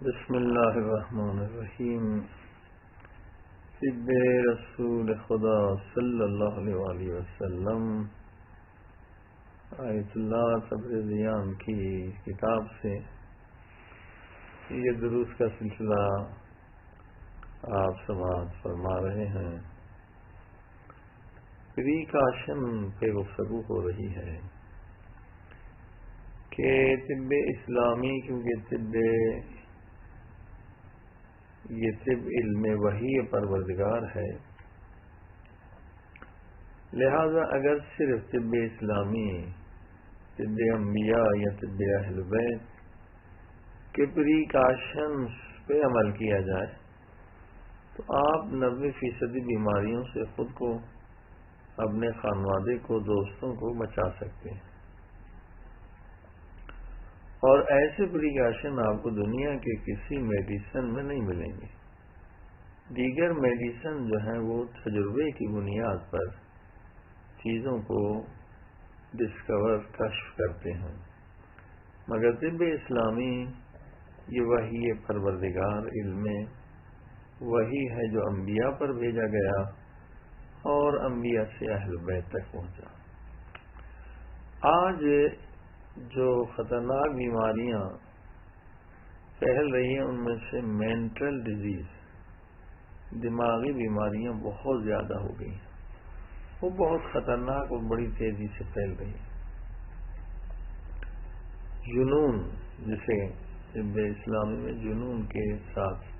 بسم اللہ الرحمن الرحیم. طب رسول خدا صلی اللہ علیہ وآلہ وسلم آیت اللہ صبر زیان کی کتاب سے یہ دروس کا سلسلہ آپ سماعت فرما رہے ہیں. پریکاشن پہ گفتگو ہو رہی ہے کہ طب اسلامی، کیونکہ یہ طب علم وحی پروردگار ہے، لہذا اگر صرف طب اسلامی، طب انبیاء یا طب اہل بیت کے پریکاشن پہ عمل کیا جائے تو آپ 90% بیماریوں سے خود کو، اپنے خانوادے کو، دوستوں کو بچا سکتے ہیں. اور ایسے پریکاشن آپ کو دنیا کے کسی میڈیسن میں نہیں ملیں گے. دیگر میڈیسن جو ہیں وہ تجربے کی بنیاد پر چیزوں کو ڈسکور، کشف کرتے ہیں، مگر طب اسلامی یہ وحی پروردگار علم وہی ہے جو انبیاء پر بھیجا گیا اور انبیاء سے اہل بیت تک پہنچا. آج جو خطرناک بیماریاں پھیل رہی ہیں ان میں سے مینٹل ڈیزیز، دماغی بیماریاں بہت زیادہ ہو گئی ہیں. وہ بہت خطرناک اور بڑی تیزی سے پھیل رہی ہیں. جنون، جسے طب اسلامی میں جنون کے ساتھ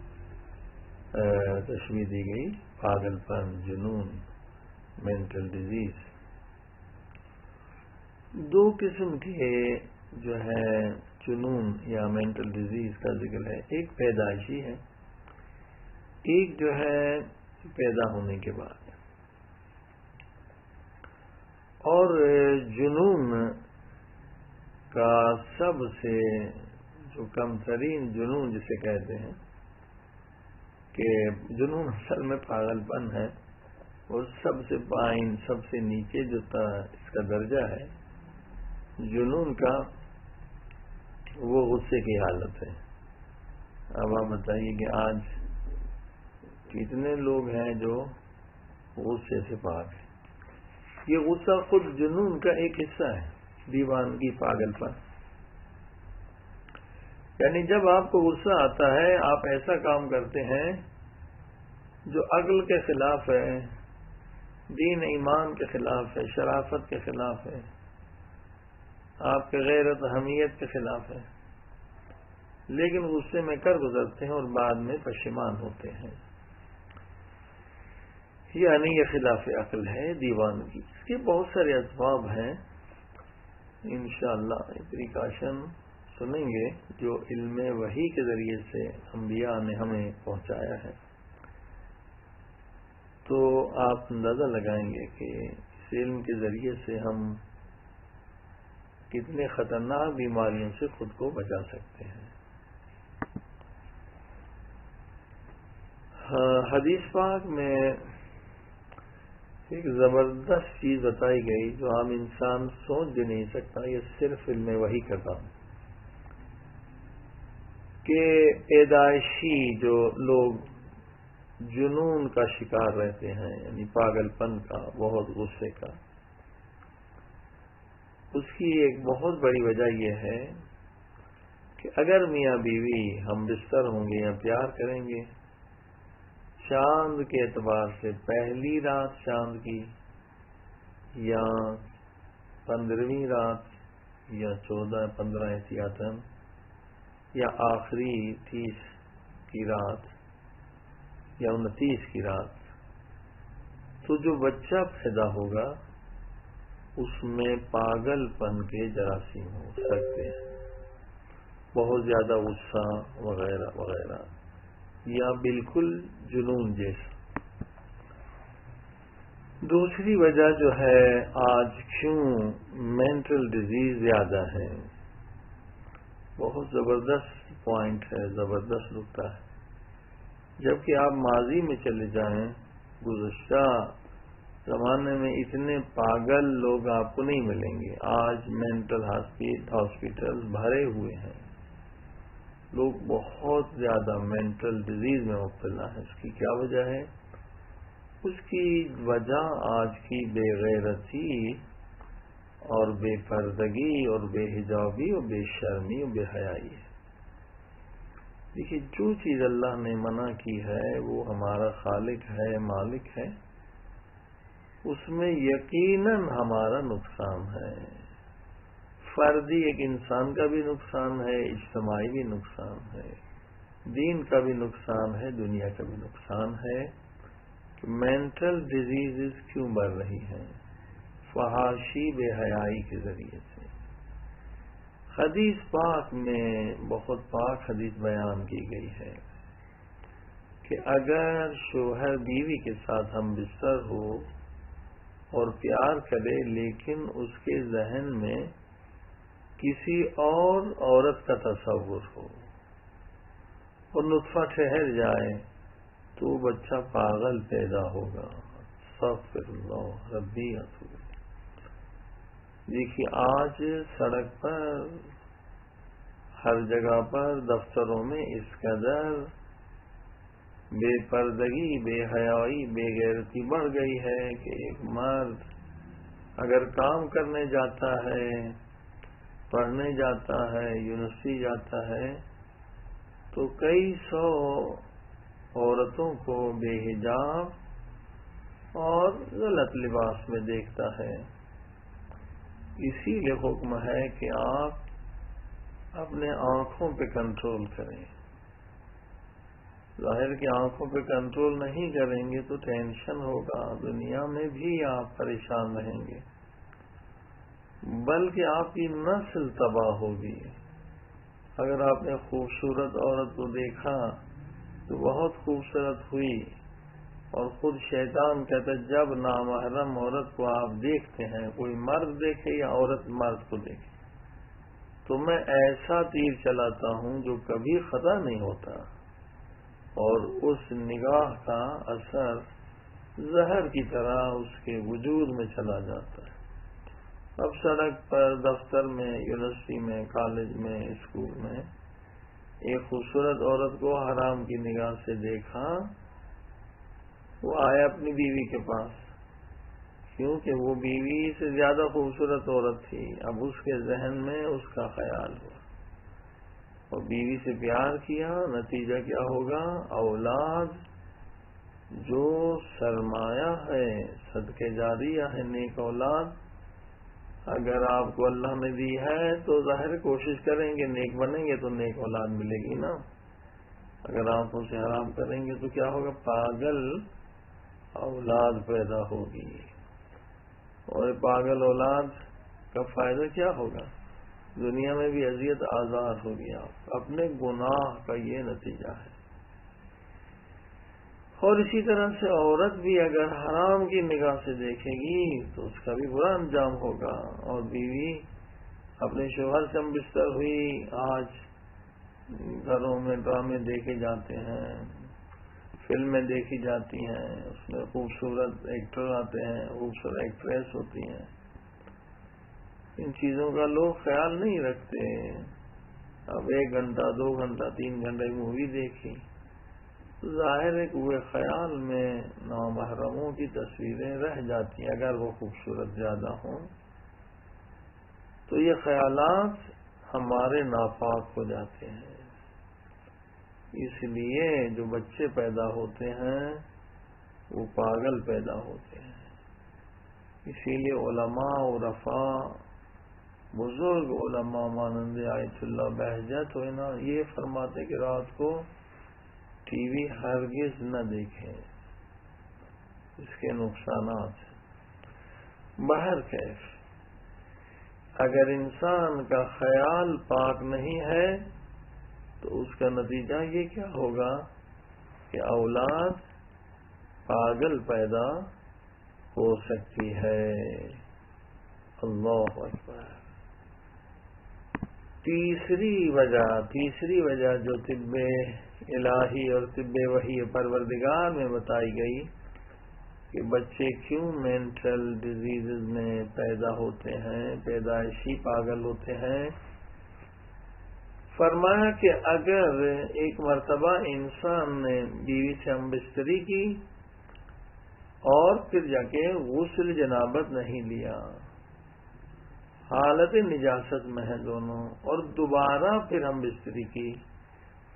تشبیہ دی گئی، پاگل پن، جنون، مینٹل ڈیزیز. دو قسم کے جو ہے جنون یا مینٹل ڈیزیز کا ذکر ہے. ایک پیدائشی ہے، ایک جو ہے پیدا ہونے کے بعد. اور جنون کا سب سے جو کم ترین جنون جسے کہتے ہیں کہ جنون اصل میں پاگل پن ہے، اور سب سے پائن، سب سے نیچے جو اس کا درجہ ہے جنون کا، وہ غصے کی حالت ہے. اب آپ بتائیے کہ آج کتنے لوگ ہیں جو غصے سے پاک ہیں. یہ غصہ خود جنون کا ایک حصہ ہے، دیوانگی، پاگل پن. یعنی جب آپ کو غصہ آتا ہے، آپ ایسا کام کرتے ہیں جو عقل کے خلاف ہے، دین ایمان کے خلاف ہے، شرافت کے خلاف ہے، آپ کے غیرت حمیت کے خلاف ہے، لیکن غصے میں کر گزرتے ہیں اور بعد میں پشیمان ہوتے ہیں. یعنی یہ خلاف عقل ہے، دیوانگی. اس کے بہت سارے اسباب ہیں. انشاءاللہ پریکاشن سنیں گے جو علم وحی کے ذریعے سے انبیاء نے ہمیں پہنچایا ہے، تو آپ اندازہ لگائیں گے کہ اس علم کے ذریعے سے ہم کتنے خطرناک بیماریوں سے خود کو بچا سکتے ہیں. حدیث پاک میں ایک زبردست چیز بتائی گئی جو عام انسان سوچ بھی نہیں سکتا. یہ صرف علم وحی کا کام کہ پیدائشی جو لوگ جنون کا شکار رہتے ہیں، یعنی پاگل پن کا، بہت غصے کا، اس کی ایک بہت بڑی وجہ یہ ہے کہ اگر میاں بیوی ہم بستر ہوں گے یا پیار کریں گے، چاند کے اعتبار سے پہلی رات چاند کی، یا 15ویں رات، یا 14، 15 احتیاطاً، یا آخری 30 کی رات، یا 29 کی رات، تو جو بچہ پیدا ہوگا اس میں پاگل پن کے جراثیم ہو سکتے ہیں، بہت زیادہ غصہ وغیرہ وغیرہ، یا بالکل جنون جیسا. دوسری وجہ جو ہے آج کیوں مینٹل ڈیزیز زیادہ ہے، بہت زبردست پوائنٹ ہے، زبردست نکتہ ہے. جبکہ آپ ماضی میں چلے جائیں، گزشتہ زمانے میں اتنے پاگل لوگ آپ کو نہیں ملیں گے. آج مینٹل ہاسپٹل بھرے ہوئے ہیں. لوگ بہت زیادہ مینٹل ڈیزیز میں مبتلا ہیں. اس کی کیا وجہ ہے؟ اس کی وجہ آج کی بے غیرتی اور بے پردگی اور بے حجابی اور بے شرمی اور بے حیائی ہے. دیکھیے، جو چیز اللہ نے منع کی ہے وہ ہمارا خالق ہے، مالک ہے، اس میں یقیناً ہمارا نقصان ہے. فردی ایک انسان کا بھی نقصان ہے، اجتماعی بھی نقصان ہے، دین کا بھی نقصان ہے، دنیا کا بھی نقصان ہے. کہ مینٹل ڈیزیزز کیوں بڑھ رہی ہیں؟ فحاشی بے حیائی کے ذریعے سے. حدیث پاک میں بہت پاک حدیث بیان کی گئی ہے کہ اگر شوہر بیوی کے ساتھ ہم بستر ہو اور پیار کرے لیکن اس کے ذہن میں کسی اور عورت کا تصور ہو اور نطفہ ٹھہر جائے تو بچہ پاگل پیدا ہوگا. استغفر اللہ ربی اتوب. دیکھیے، آج سڑک پر، ہر جگہ پر، دفتروں میں اس قدر بے پردگی، بے حیائی، بے غیرتی بڑھ گئی ہے کہ ایک مرد اگر کام کرنے جاتا ہے، پڑھنے جاتا ہے، یونیورسٹی جاتا ہے، تو کئی سو عورتوں کو بے حجاب اور غلط لباس میں دیکھتا ہے. اسی لیے حکم ہے کہ آپ اپنے آنکھوں پہ کنٹرول کریں. ظاہر کہ آنکھوں پہ کنٹرول نہیں کریں گے تو ٹینشن ہوگا، دنیا میں بھی آپ پریشان رہیں گے، بلکہ آپ کی نسل تباہ ہوگی. اگر آپ نے خوبصورت عورت کو دیکھا تو بہت خوبصورت ہوئی، اور خود شیطان کہتا ہے جب نامحرم عورت کو آپ دیکھتے ہیں، کوئی مرد دیکھے یا عورت مرد کو دیکھے، تو میں ایسا تیر چلاتا ہوں جو کبھی خطا نہیں ہوتا، اور اس نگاہ کا اثر زہر کی طرح اس کے وجود میں چلا جاتا ہے. اب سڑک پر، دفتر میں، یونیورسٹی میں، کالج میں، اسکول میں ایک خوبصورت عورت کو حرام کی نگاہ سے دیکھا، وہ آیا اپنی بیوی کے پاس، کیونکہ وہ بیوی سے زیادہ خوبصورت عورت تھی. اب اس کے ذہن میں اس کا خیال ہوا اور بیوی سے پیار کیا. نتیجہ کیا ہوگا؟ اولاد جو سرمایہ ہے، صدقے جاریہ ہے، نیک اولاد اگر آپ کو اللہ نے دی ہے تو ظاہر کوشش کریں گے، نیک بنیں گے تو نیک اولاد ملے گی نا. اگر آنکھوں سے حرام کریں گے تو کیا ہوگا؟ پاگل اولاد پیدا ہوگی، اور پاگل اولاد کا فائدہ کیا ہوگا؟ دنیا میں بھی اذیت آزار ہوگی. آپ اپنے گناہ کا یہ نتیجہ ہے. اور اسی طرح سے عورت بھی اگر حرام کی نگاہ سے دیکھے گی تو اس کا بھی برا انجام ہوگا. اور بیوی اپنے شوہر سے ہم بستر ہوئی، آج گھروں میں ڈرامے دیکھے جاتے ہیں، فلمیں دیکھی جاتی ہیں، اس میں خوبصورت ایکٹر آتے ہیں، خوبصورت ایکٹریس ہوتی ہیں. ان چیزوں کا لوگ خیال نہیں رکھتے. اب 1 گھنٹہ، 2 گھنٹہ، 3 گھنٹے مووی دیکھی، ظاہر ہے کہ وہ خیال میں نامحرموں کی تصویریں رہ جاتی ہیں. اگر وہ خوبصورت زیادہ ہوں تو یہ خیالات ہمارے ناپاک ہو جاتے ہیں. اس لیے جو بچے پیدا ہوتے ہیں وہ پاگل پیدا ہوتے ہیں. اسی لیے علماء، عرفاء، بزرگ علماء مانند آیت اللہ بہجت ہونا یہ فرماتے کہ رات کو ٹی وی ہرگز نہ دیکھیں، اس کے نقصانات ہیں. بہرکیف اگر انسان کا خیال پاک نہیں ہے تو اس کا نتیجہ یہ کیا ہوگا کہ اولاد پاگل پیدا ہو سکتی ہے. اللہ اکبر. تیسری وجہ جو طب الہی اور طب وحی پروردگار میں بتائی گئی کہ بچے کیوں مینٹل ڈیزیزز میں پیدا ہوتے ہیں، پیدائشی پاگل ہوتے ہیں، فرمایا کہ اگر ایک مرتبہ انسان نے بیوی سے ہم بستری کی اور پھر جا کے غسل جنابت نہیں لیا، حالت نجاست میں ہے دونوں، اور دوبارہ پھر ہم بستری کی،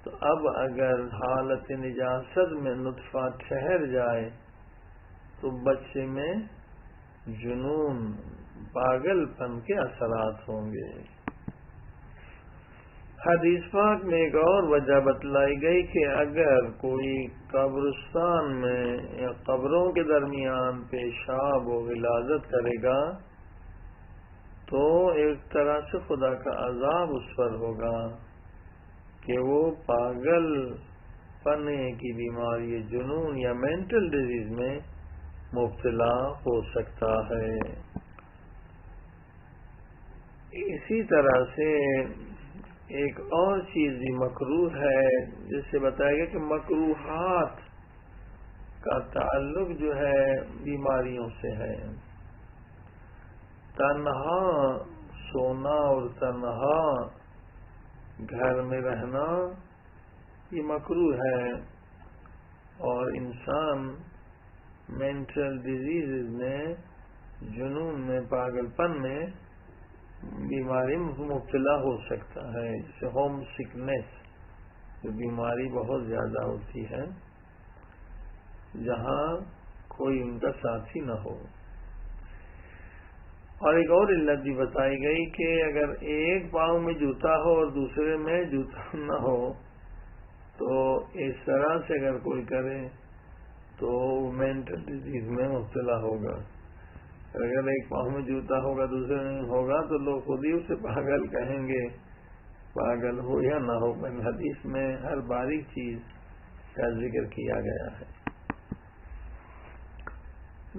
تو اب اگر حالت نجاست میں نطفہ ٹھہر جائے تو بچے میں جنون، پاگل پن کے اثرات ہوں گے۔ حدیث پاک میں ایک اور وجہ بتلائی گئی کہ اگر کوئی قبرستان میں یا قبروں کے درمیان پیشاب و غلاظت کرے گا تو ایک طرح سے خدا کا عذاب اس پر ہوگا کہ وہ پاگل پنے کی بیماری، جنون یا مینٹل ڈیزیز میں مبتلا ہو سکتا ہے۔ اسی طرح سے ایک اور چیز بھی مکروہ ہے، جس سے بتایا گیا کہ مکروہات کا تعلق جو ہے بیماریوں سے ہے۔ تنہا سونا اور تنہا گھر میں رہنا یہ مکروہ ہے، اور انسان مینٹل ڈیزیز میں، جنون میں، پاگل پن میں، بیماری مبتلا ہو سکتا ہے، جسے ہوم سکنس، جو بیماری بہت زیادہ ہوتی ہے جہاں کوئی ان کا ساتھی نہ ہو۔ اور ایک اور علت بھی بتائی گئی کہ اگر ایک پاؤں میں جوتا ہو اور دوسرے میں جوتا نہ ہو تو اس طرح سے اگر کوئی کرے تو مینٹل ڈیزیز میں مبتلا ہوگا۔ اگر ایک پاؤں میں جوتا ہوگا دوسرے میں ہوگا تو لوگ خود ہی اسے پاگل کہیں گے، پاگل ہو یا نہ ہو۔ حدیث میں ہر باریک چیز کا ذکر کیا گیا ہے۔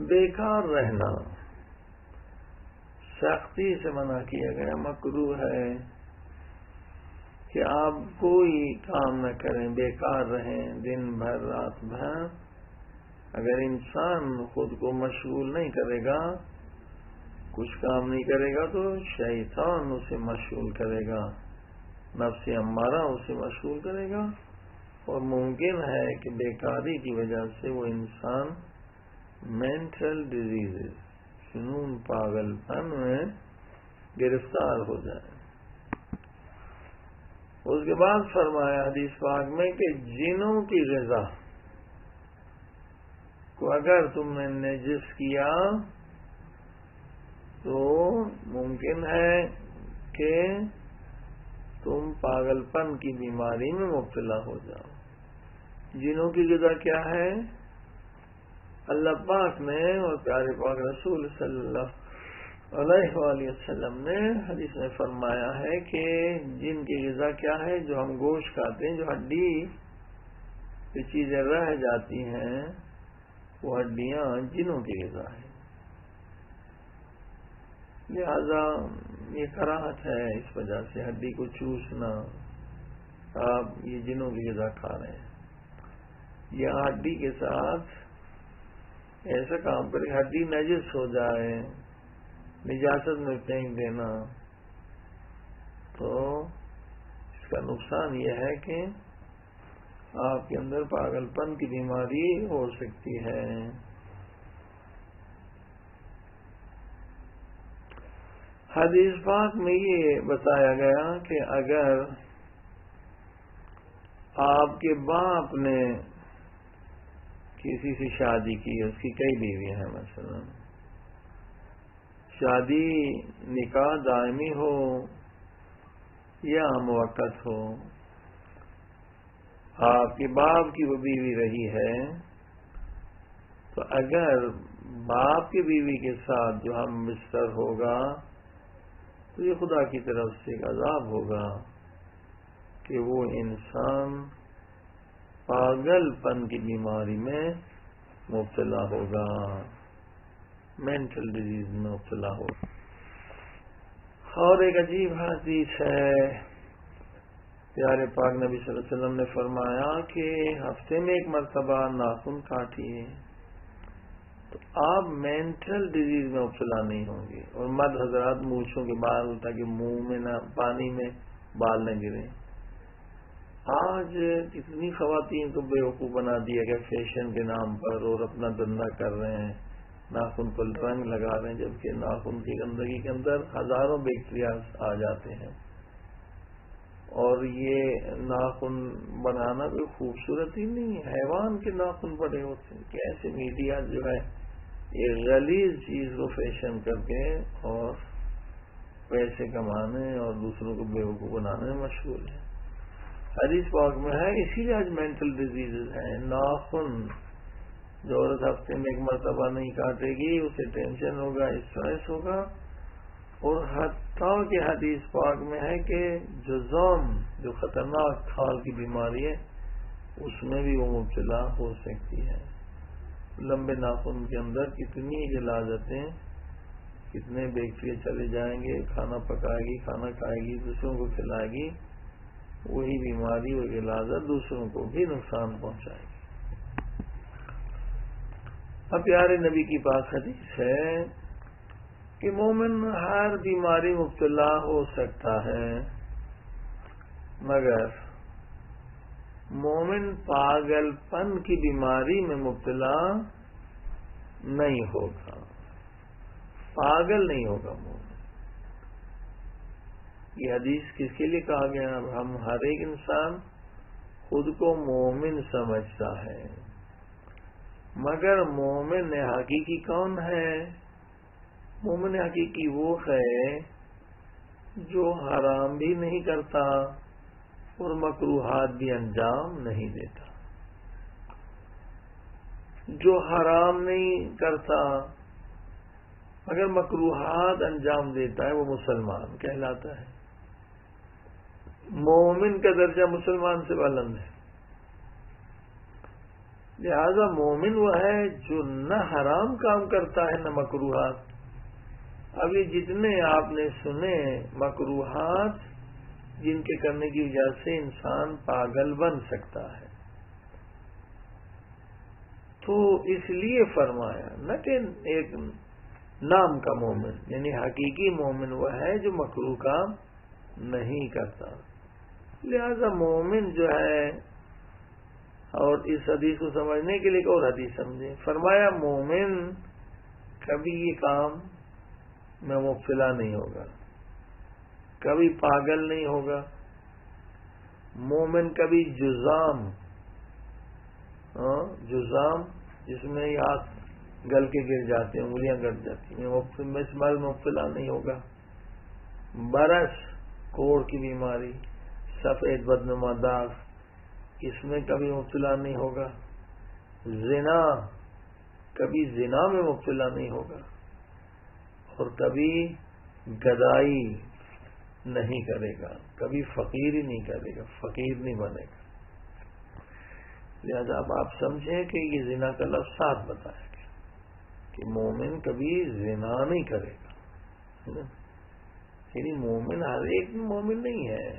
بیکار رہنا سختی سے منع کیا گیا، مکروہ ہے کہ آپ کوئی کام نہ کریں، بیکار رہیں دن بھر رات بھر۔ اگر انسان خود کو مشغول نہیں کرے گا، کچھ کام نہیں کرے گا تو شیطان اسے مشغول کرے گا، نفس امارہ اسے مشغول کرے گا، اور ممکن ہے کہ بیکاری کی وجہ سے وہ انسان مینٹل ڈیزیز، جنون، پاگل پن میں گرفتار ہو جائے۔ اس کے بعد فرمایا حدیث پاک میں کہ جنوں کی غذا کو اگر تم نے نجس کیا تو ممکن ہے کہ تم پاگل پن کی بیماری میں مبتلا ہو جاؤ۔ جنوں کی غذا کیا ہے؟ اللہ پاک نے اور پیارے پاک رسول صلی اللہ علیہ وآلہ وسلم نے حدیث میں فرمایا ہے کہ جن کی غذا کیا ہے؟ جو ہم گوشت کھاتے ہیں، جو ہڈی کی چیزیں رہ جاتی ہیں، وہ ہڈیاں جنوں کی غذا ہے۔ لہذا یہ کراہت ہے، اس وجہ سے ہڈی کو چوسنا، آپ یہ جنوں کی غذا کھا رہے ہیں، یا ہڈی کے ساتھ ایسا کام کرے ہڈی نجس ہو جائے، نجاست میں پھینک دینا، تو اس کا نقصان یہ ہے کہ آپ کے اندر پاگل پن کی بیماری ہو سکتی ہے۔ حدیث پاک میں یہ بتایا گیا کہ اگر آپ کے باپ نے کسی سے شادی کی، اس کی کئی بیویاں ہیں، مثلا شادی نکاح دائمی ہو یا موقت ہو، آپ کے باپ کی وہ بیوی رہی ہے، تو اگر باپ کی بیوی کے ساتھ جو ہم بستر ہوگا تو یہ خدا کی طرف سے ایک عذاب ہوگا کہ وہ انسان پاگل پن کی بیماری میں مبتلا ہوگا، مینٹل ڈیزیز میں مبتلا ہوگا۔ اور ایک عجیب حدیث ہے، پیارے پاک نبی صلی اللہ علیہ وسلم نے فرمایا کہ ہفتے میں ایک مرتبہ ناخن کاٹیے تو آپ مینٹل ڈیزیز میں مبتلا نہیں ہوں گے۔ اور مرد حضرات مونچھوں کے بال، تاکہ منہ میں نہ، پانی میں بال نہ گریں، آج کتنی خواتین کو بیوقوف بنا دیا گیا فیشن کے نام پر، اور اپنا دھندا کر رہے ہیں، ناخن پر رنگ لگا رہے ہیں، جبکہ ناخن کی گندگی کے اندر ہزاروں بیکٹیریاز آ جاتے ہیں. اور یہ ناخن بنانا کوئی خوبصورتی نہیں ہے، حیوان کے ناخن بڑے ہوتے ہیں. کیسے میڈیا جو ہے یہ غلیظ چیز کو فیشن کر کے اور پیسے کمانے اور دوسروں کو بیوقوف بنانے میں مشغول ہے. حدیث پاک میں ہے، اسی لیے آج مینٹل ڈیزیز ہیں. ناخن جو عورت ہفتے میں ایک مرتبہ نہیں کاٹے گی اسے ٹینشن ہوگا، اسٹریس ہوگا. اور حتیٰ کہ حدیث پاک میں ہے کہ جذام جو خطرناک کھال کی بیماری ہے اس میں بھی وہ مبتلا ہو سکتی ہے. لمبے ناخن کے اندر کتنی غلاظتیں، کتنے بیکٹیریا چلے جائیں گے، کھانا پکائے گی، کھانا کھائے گی، دوسروں کو کھلائے گی، وہی بیماری وہ غلاظت دوسروں کو بھی نقصان پہنچائے گی. اب پیارے نبی کی پاک حدیث ہے کہ مومن ہر بیماری مبتلا ہو سکتا ہے، مگر مومن پاگل پن کی بیماری میں مبتلا نہیں ہوگا، پاگل نہیں ہوگا مومن. یہ حدیث کس کے لیے کہا گیا؟ اب ہم ہر ایک انسان خود کو مومن سمجھتا ہے، مگر مومن حقیقی کون ہے؟ مومن حقیقی وہ ہے جو حرام بھی نہیں کرتا اور مکروہات بھی انجام نہیں دیتا. جو حرام نہیں کرتا مگر مکروہات انجام دیتا ہے وہ مسلمان کہلاتا ہے. مومن کا درجہ مسلمان سے بلند ہے. لہذا مومن وہ ہے جو نہ حرام کام کرتا ہے نہ مکروہات. اب یہ جتنے آپ نے سنے مکروہات جن کے کرنے کی وجہ سے انسان پاگل بن سکتا ہے، تو اس لیے فرمایا نہ کہ ایک نام کا مومن، یعنی حقیقی مومن وہ ہے جو مکروہ کام نہیں کرتا. لہذا مومن جو ہے، اور اس حدیث کو سمجھنے کے لیے ایک اور حدیث سمجھیں. فرمایا مومن کبھی یہ کام میں مبتلا نہیں ہوگا، کبھی پاگل نہیں ہوگا. مومن کبھی جذام جس میں یہ ہاتھ گل کے گر جاتے ہیں، انگلیاں گٹ جاتی ہیں، اس بار مبتلا نہیں ہوگا. برس کوڑ کی بیماری، سفید بدنما داغ، اس میں کبھی مبتلا نہیں ہوگا. زنا، کبھی زنا میں مبتلا نہیں ہوگا. اور کبھی گدائی نہیں کرے گا، کبھی فقیری نہیں کرے گا، فقیر نہیں بنے گا. لہذا اب آپ سمجھیں کہ یہ زنا کا لفظ ساتھ بتایا گیا کہ مومن کبھی زنا نہیں کرے گا. یعنی مومن ہر ایک مومن نہیں ہے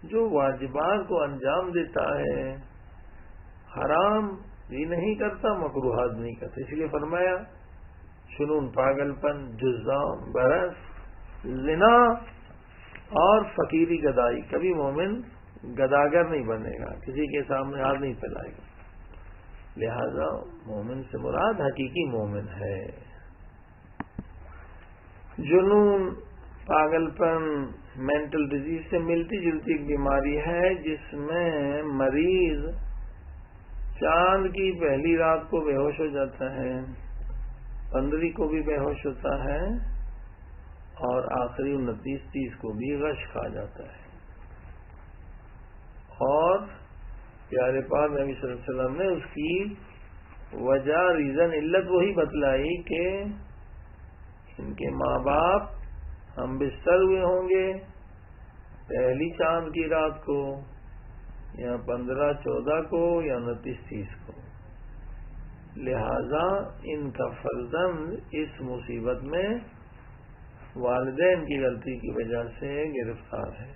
جو واجبات کو انجام دیتا ہے، حرام بھی نہیں کرتا، مکروہات نہیں کرتا. اس لیے فرمایا جنون، پاگل پن، جذام، برس، زنا اور فقیری گدائی. کبھی مومن گداگر نہیں بنے گا، کسی کے سامنے ہاتھ نہیں پھیلائے گا. لہذا مومن سے مراد حقیقی مومن ہے. جنون، پاگل پن، مینٹل ڈیزیز سے ملتی جلتی ایک بیماری ہے جس میں مریض چاند کی پہلی رات کو بے ہوش ہو جاتا ہے، 15 کو بھی بے ہوش ہوتا ہے، اور آخری 29-30 کو بھی غش کھا جاتا ہے. اور پیارے پاک نبی صلی اللہ علیہ وسلم نے اس کی وجہ، ریزن، علت وہی بتلائی کہ ان کے ماں باپ ہم بستر ہوئے ہوں گے پہلی چاند کی رات کو، یا 15-14 کو، یا 29-30 کو. لہذا ان کا فرزند اس مصیبت میں والدین کی غلطی کی وجہ سے گرفتار ہے.